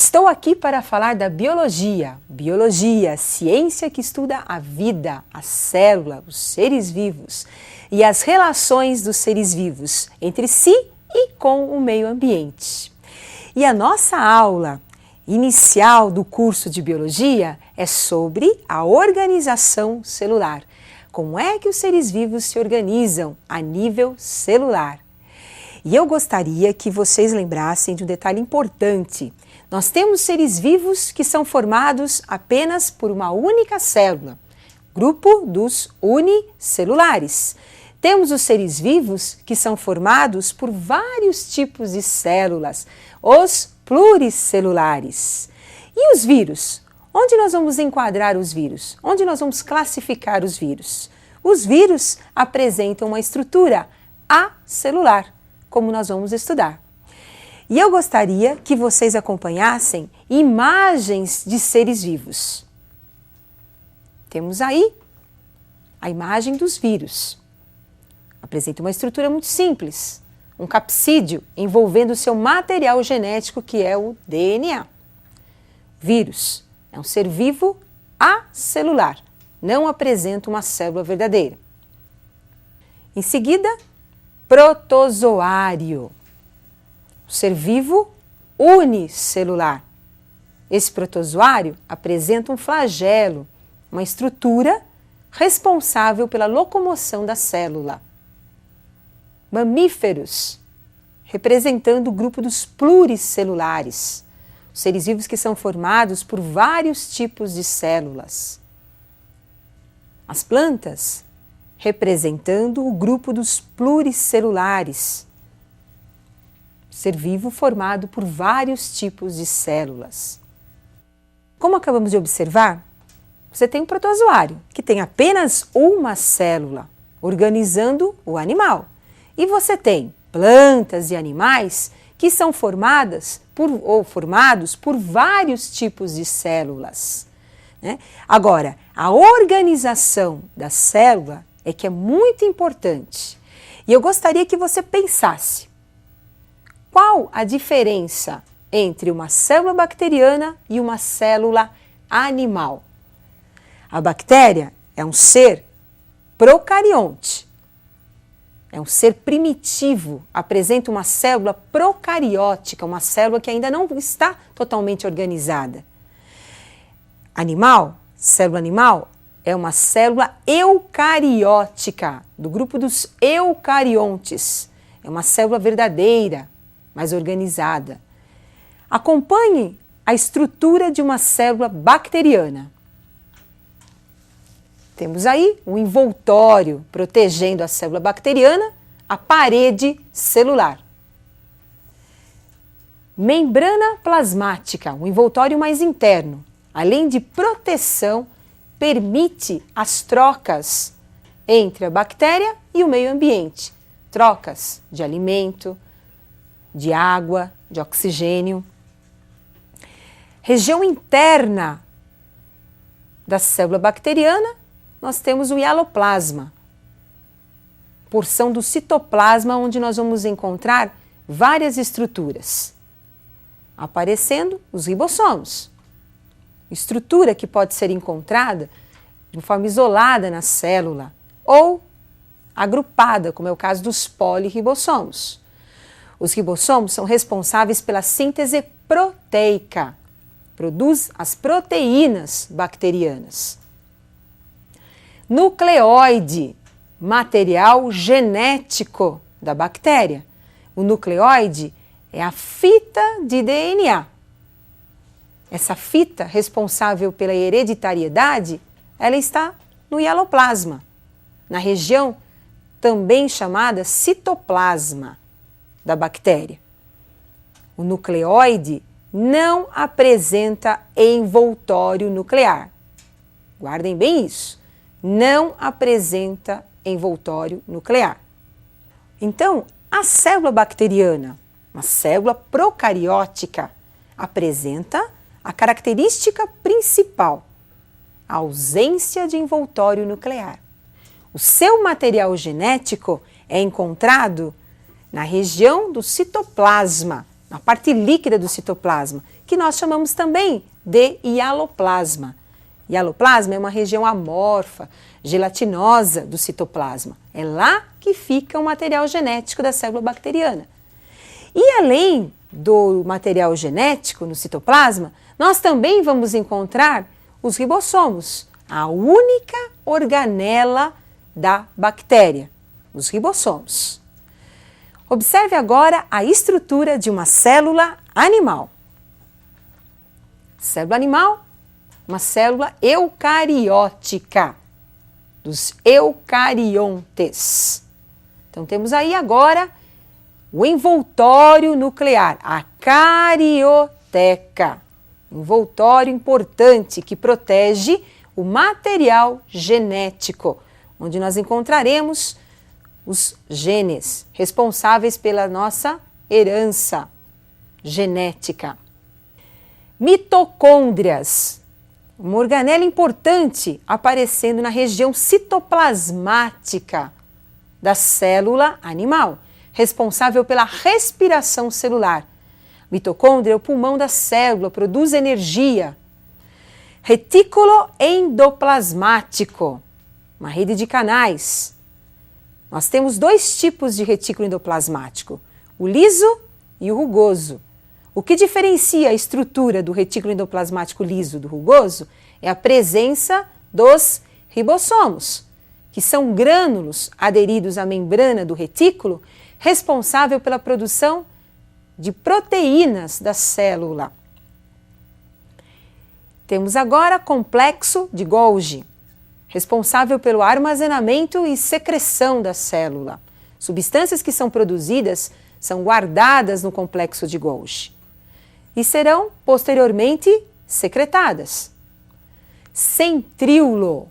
Estou aqui para falar da biologia. Biologia, ciência que estuda a vida, a célula, os seres vivos e as relações dos seres vivos entre si e com o meio ambiente. E a nossa aula inicial do curso de biologia é sobre a organização celular. Como é que os seres vivos se organizam a nível celular? E eu gostaria que vocês lembrassem de um detalhe importante. Nós temos seres vivos que são formados apenas por uma única célula, grupo dos unicelulares. Temos os seres vivos que são formados por vários tipos de células, os pluricelulares. E os vírus? Onde nós vamos enquadrar os vírus? Onde nós vamos classificar os vírus? Os vírus apresentam uma estrutura acelular, como nós vamos estudar. E eu gostaria que vocês acompanhassem imagens de seres vivos. Temos aí a imagem dos vírus. Apresenta uma estrutura muito simples, um capsídeo envolvendo o seu material genético, que é o DNA. Vírus é um ser vivo acelular, não apresenta uma célula verdadeira. Em seguida, protozoário. Ser vivo unicelular. Esse protozoário apresenta um flagelo, uma estrutura responsável pela locomoção da célula. Mamíferos, representando o grupo dos pluricelulares, os seres vivos que são formados por vários tipos de células. As plantas, representando o grupo dos pluricelulares, ser vivo formado por vários tipos de células. Como acabamos de observar, você tem um protozoário, que tem apenas uma célula, organizando o animal. E você tem plantas e animais que são formados por vários tipos de células, né? Agora, a organização da célula é que é muito importante. E eu gostaria que você pensasse: qual a diferença entre uma célula bacteriana e uma célula animal? A bactéria é um ser procarionte, é um ser primitivo, apresenta uma célula procariótica, uma célula que ainda não está totalmente organizada. Célula animal, é uma célula eucariótica, do grupo dos eucariontes, é uma célula verdadeira, mais organizada. Acompanhe a estrutura de uma célula bacteriana. Temos aí um envoltório protegendo a célula bacteriana, a parede celular. Membrana plasmática, um envoltório mais interno, além de proteção, permite as trocas entre a bactéria e o meio ambiente, trocas de alimento, de água, de oxigênio. Região interna da célula bacteriana, nós temos o hialoplasma, porção do citoplasma onde nós vamos encontrar várias estruturas. Aparecendo os ribossomos, estrutura que pode ser encontrada de forma isolada na célula ou agrupada, como é o caso dos polirribossomos. Os ribossomos são responsáveis pela síntese proteica, produz as proteínas bacterianas. Nucleóide, material genético da bactéria. O nucleóide é a fita de DNA. Essa fita, responsável pela hereditariedade, ela está no hialoplasma, na região também chamada citoplasma da bactéria. O nucleóide não apresenta envoltório nuclear. Guardem bem isso. Não apresenta envoltório nuclear. Então, a célula bacteriana, uma célula procariótica, apresenta a característica principal, a ausência de envoltório nuclear. O seu material genético é encontrado na região do citoplasma, na parte líquida do citoplasma, que nós chamamos também de hialoplasma. Hialoplasma é uma região amorfa, gelatinosa do citoplasma. É lá que fica o material genético da célula bacteriana. E além do material genético no citoplasma, nós também vamos encontrar os ribossomos, a única organela da bactéria, os ribossomos. Observe agora a estrutura de uma célula animal. Célula animal, uma célula eucariótica, dos eucariontes. Então temos aí agora o envoltório nuclear, a carioteca. Envoltório importante que protege o material genético, onde nós encontraremos os genes responsáveis pela nossa herança genética. Mitocôndrias, uma organela importante aparecendo na região citoplasmática da célula animal, responsável pela respiração celular. Mitocôndria é o pulmão da célula, produz energia. Retículo endoplasmático, uma rede de canais. Nós temos dois tipos de retículo endoplasmático, o liso e o rugoso. O que diferencia a estrutura do retículo endoplasmático liso do rugoso é a presença dos ribossomos, que são grânulos aderidos à membrana do retículo, responsável pela produção de proteínas da célula. Temos agora complexo de Golgi, responsável pelo armazenamento e secreção da célula. Substâncias que são produzidas são guardadas no complexo de Golgi e serão posteriormente secretadas. Centríolo,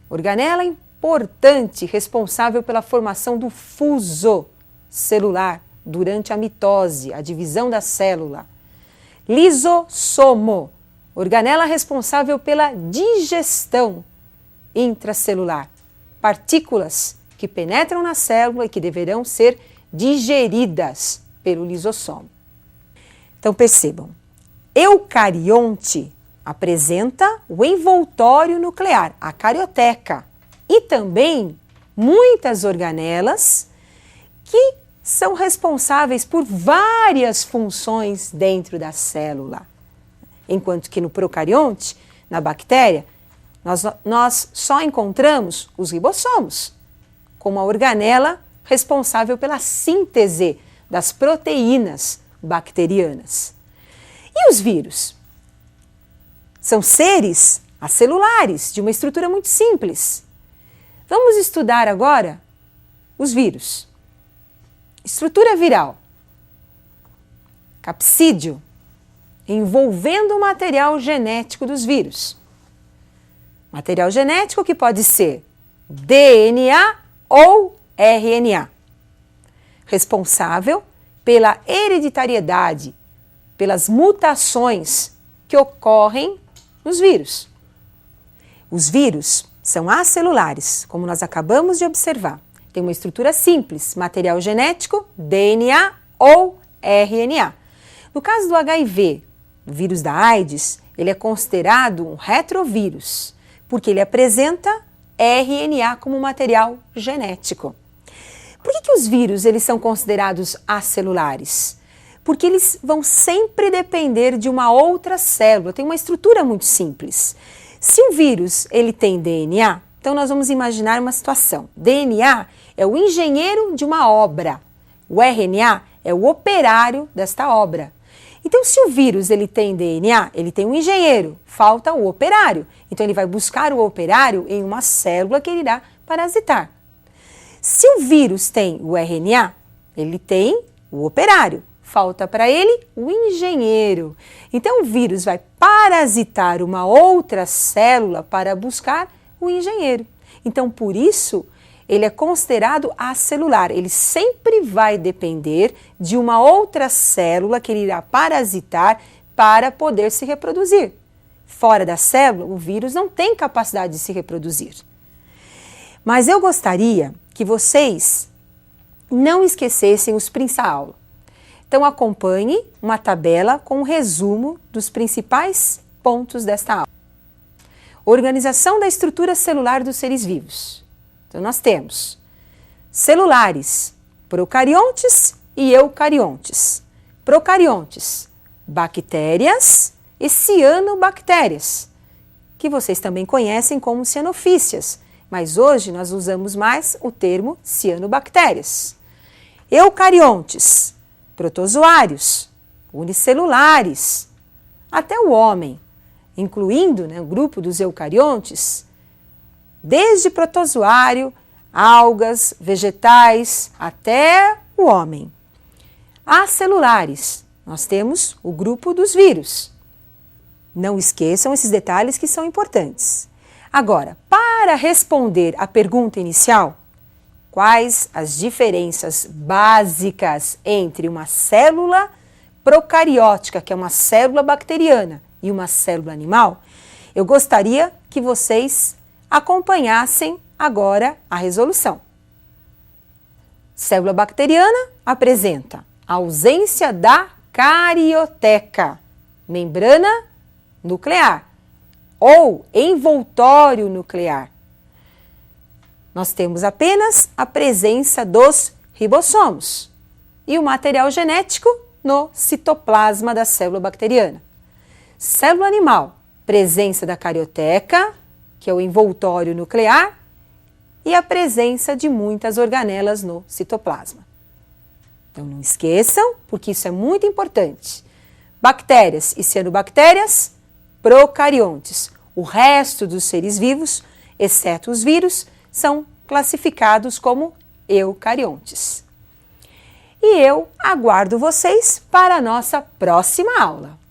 organela importante responsável pela formação do fuso celular durante a mitose, a divisão da célula. Lisossomo, organela responsável pela digestão intracelular, partículas que penetram na célula e que deverão ser digeridas pelo lisossomo. Então percebam, eucarionte apresenta o envoltório nuclear, a carioteca, e também muitas organelas que são responsáveis por várias funções dentro da célula. Enquanto que no procarionte, na bactéria, nós só encontramos os ribossomos, como a organela responsável pela síntese das proteínas bacterianas. E os vírus? São seres acelulares, de uma estrutura muito simples. Vamos estudar agora os vírus. Estrutura viral. Capsídeo, envolvendo o material genético dos vírus. Material genético que pode ser DNA ou RNA. Responsável pela hereditariedade, pelas mutações que ocorrem nos vírus. Os vírus são acelulares, como nós acabamos de observar. Tem uma estrutura simples, material genético, DNA ou RNA. No caso do HIV, o vírus da AIDS, ele é considerado um retrovírus, porque ele apresenta RNA como material genético. Por que os vírus eles são considerados acelulares? Porque eles vão sempre depender de uma outra célula, tem uma estrutura muito simples. Se um vírus ele tem DNA, então nós vamos imaginar uma situação. DNA é o engenheiro de uma obra, o RNA é o operário desta obra. Então, se o vírus ele tem DNA, ele tem um engenheiro, falta o operário. Então, ele vai buscar o operário em uma célula que ele irá parasitar. Se o vírus tem o RNA, ele tem o operário, falta para ele o engenheiro. Então, o vírus vai parasitar uma outra célula para buscar o engenheiro. Então, por isso, ele é considerado acelular. Ele sempre vai depender de uma outra célula que ele irá parasitar para poder se reproduzir. Fora da célula, o vírus não tem capacidade de se reproduzir. Mas eu gostaria que vocês não esquecessem os princípios. Então acompanhe uma tabela com um resumo dos principais pontos desta aula. Organização da estrutura celular dos seres vivos. Então nós temos celulares, procariontes e eucariontes. Procariontes, bactérias e cianobactérias, que vocês também conhecem como cianofícias, mas hoje nós usamos mais o termo cianobactérias. Eucariontes, protozoários, unicelulares, até o homem, incluindo o grupo dos eucariontes, desde protozoário, algas, vegetais, até o homem. Acelulares, nós temos o grupo dos vírus. Não esqueçam esses detalhes que são importantes. Agora, para responder à pergunta inicial, quais as diferenças básicas entre uma célula procariótica, que é uma célula bacteriana, e uma célula animal, eu gostaria que vocês acompanhassem agora a resolução. Célula bacteriana apresenta a ausência da carioteca, membrana nuclear ou envoltório nuclear. Nós temos apenas a presença dos ribossomos e o material genético no citoplasma da célula bacteriana. Célula animal, presença da carioteca, que é o envoltório nuclear, e a presença de muitas organelas no citoplasma. Então não esqueçam, porque isso é muito importante. Bactérias e cianobactérias, procariontes. O resto dos seres vivos, exceto os vírus, são classificados como eucariontes. E eu aguardo vocês para a nossa próxima aula.